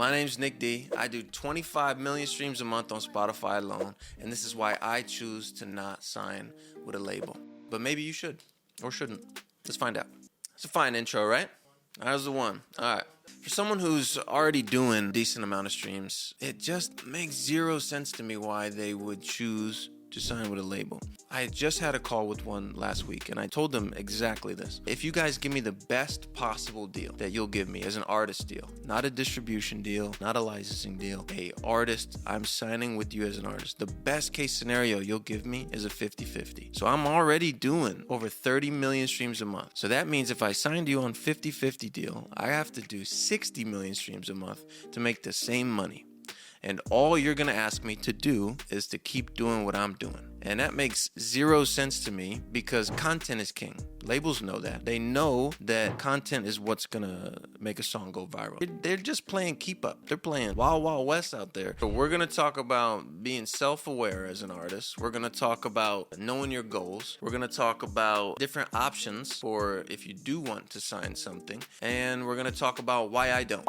My name's Nick D. I do 25 million streams a month on Spotify alone, and this is why I choose to not sign with a label. But maybe you should, or shouldn't. Let's find out. It's a fine intro, right? How's the one? All right. For someone who's already doing a decent amount of streams, it just makes zero sense to me why they would choose to sign with a label. I just had a call with one last week, and I told them exactly this. If you guys give me the best possible deal that you'll give me as an artist deal, not a distribution deal, not a licensing deal, a artist, I'm signing with you as an artist. The best case scenario you'll give me is a 50-50. So I'm already doing over 30 million streams a month. So that means if I signed you on 50-50 deal, I have to do 60 million streams a month to make the same money. And all you're going to ask me to do is to keep doing what I'm doing. And that makes zero sense to me because content is king. Labels know that. They know that content is what's going to make a song go viral. They're just playing keep up. They're playing Wild Wild West out there. So we're going to talk about being self-aware as an artist. We're going to talk about knowing your goals. We're going to talk about different options for if you do want to sign something. And we're going to talk about why I don't.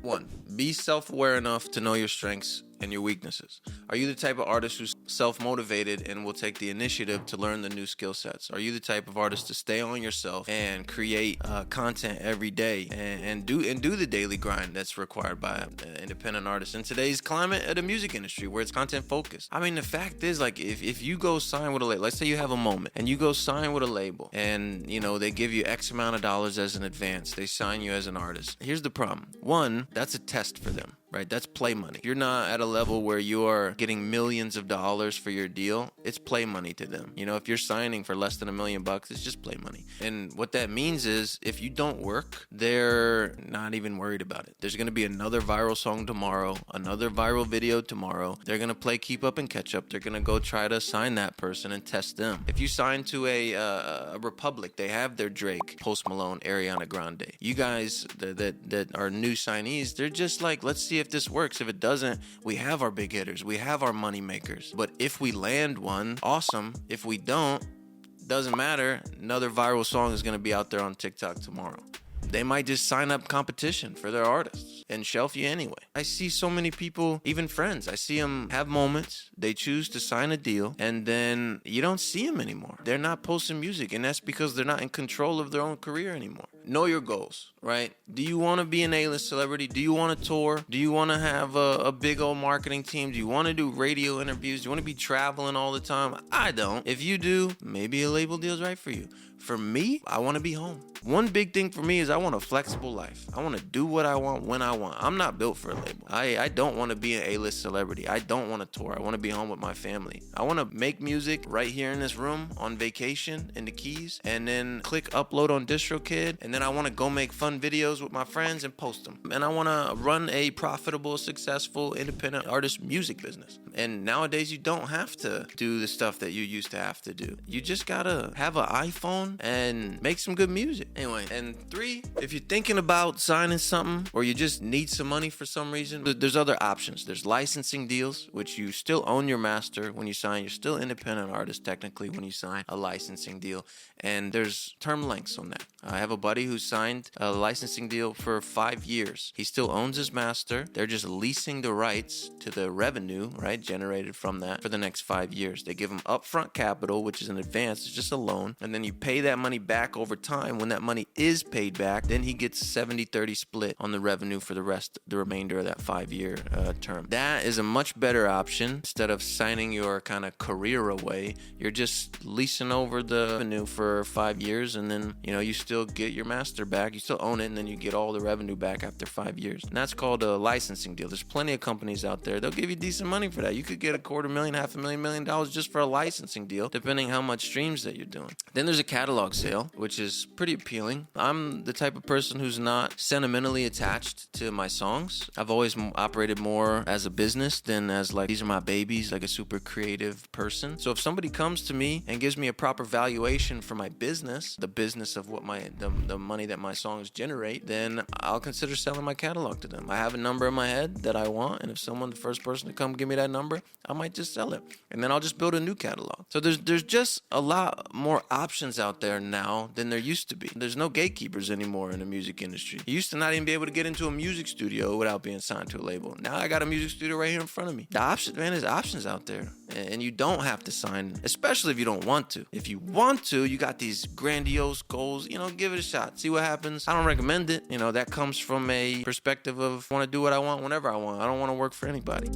1. Be self-aware enough to know your strengths and your weaknesses. Are you the type of artist who's self-motivated and will take the initiative to learn the new skill sets? Are you the type of artist to stay on yourself and create content every day and do the daily grind that's required by independent artists in today's climate of the music industry where it's content focused? I mean, the fact is, like, if you go sign with a label, let's say you have a moment and you go sign with a label and, you know, they give you X amount of dollars as an advance. They sign you as an artist. Here's the problem. 1, that's a test for them. Right? That's play money. You're not at a level where you are getting millions of dollars for your deal. It's play money to them. You know, if you're signing for less than $1 million, it's just play money. And what that means is if you don't work, they're not even worried about it. There's going to be another viral song tomorrow, another viral video tomorrow. They're going to play keep up and catch up. They're going to go try to sign that person and test them. If you sign to a Republic, they have their Drake, Post Malone, Ariana Grande. You guys that are new signees, they're just like, let's see if this works. If it doesn't, we have our big hitters. We have our money makers. But if we land one, awesome. If we don't, doesn't matter. Another viral song is going to be out there on TikTok tomorrow. They might just sign up competition for their artists and shelf you anyway. I see so many people, even friends, I see them have moments. They choose to sign a deal and then you don't see them anymore. They're not posting music, and that's because they're not in control of their own career anymore. Know your goals, right? Do you want to be an A-list celebrity? Do you want to tour? Do you want to have a big old marketing team? Do you want to do radio interviews? Do you want to be traveling all the time? I don't. If you do, maybe a label deal is right for you. For me, I want to be home. One big thing for me is I want a flexible life. I want to do what I want when I want. I'm not built for a label. I don't want to be an A-list celebrity. I don't want to tour. I want to be home with my family. I want to make music right here in this room on vacation in the Keys and then click upload on DistroKid, and then I want to go make fun videos with my friends and post them. And I want to run a profitable, successful, independent artist music business. And nowadays you don't have to do the stuff that you used to have to do. You just got to have an iPhone and make some good music. Anyway, and 3, if you're thinking about signing something or you just need some money for some reason, there's other options. There's licensing deals, which you still own your master when you sign. You're still independent artist technically when you sign a licensing deal. And there's term lengths on that. I have a buddy who signed a licensing deal for 5 years. He still owns his master. They're just leasing the rights to the revenue, right, generated from that for the next 5 years. They give him upfront capital, which is an advance. It's just a loan. And then you pay that money back over time. When that money is paid back, then he gets 70-30 split on the revenue for the remainder of that 5-year term. That is a much better option. Instead of signing your kind of career away, you're just leasing over the revenue for 5 years, and then, you know, you still get your master back. You still own it, and then you get all the revenue back after 5 years. And that's called a licensing deal. There's plenty of companies out there. They'll give you decent money for that. You could get $250,000, $500,000, $1 million just for a licensing deal, depending how much streams that you're doing. Then there's a catalog sale, which is pretty appealing. I'm the type of person who's not sentimentally attached to my songs. I've always operated more as a business than as like, these are my babies, like a super creative person. So if somebody comes to me and gives me a proper valuation for my business, the business of what my money that my songs generate, then I'll consider selling my catalog to them. I have a number in my head that I want, and if someone, the first person to come give me that number, I might just sell it, and then I'll just build a new catalog. So there's just a lot more options out there now than there used to be. There's no gatekeepers anymore in the music industry. You used to not even be able to get into a music studio without being signed to a label. Now I got a music studio right here in front of me. There's options out there, and you don't have to sign, especially if you don't want to. If you want to, you got these grandiose goals, give it a shot. See what happens. I don't recommend it. That comes from a perspective of I want to do what I want whenever I want. I don't want to work for anybody.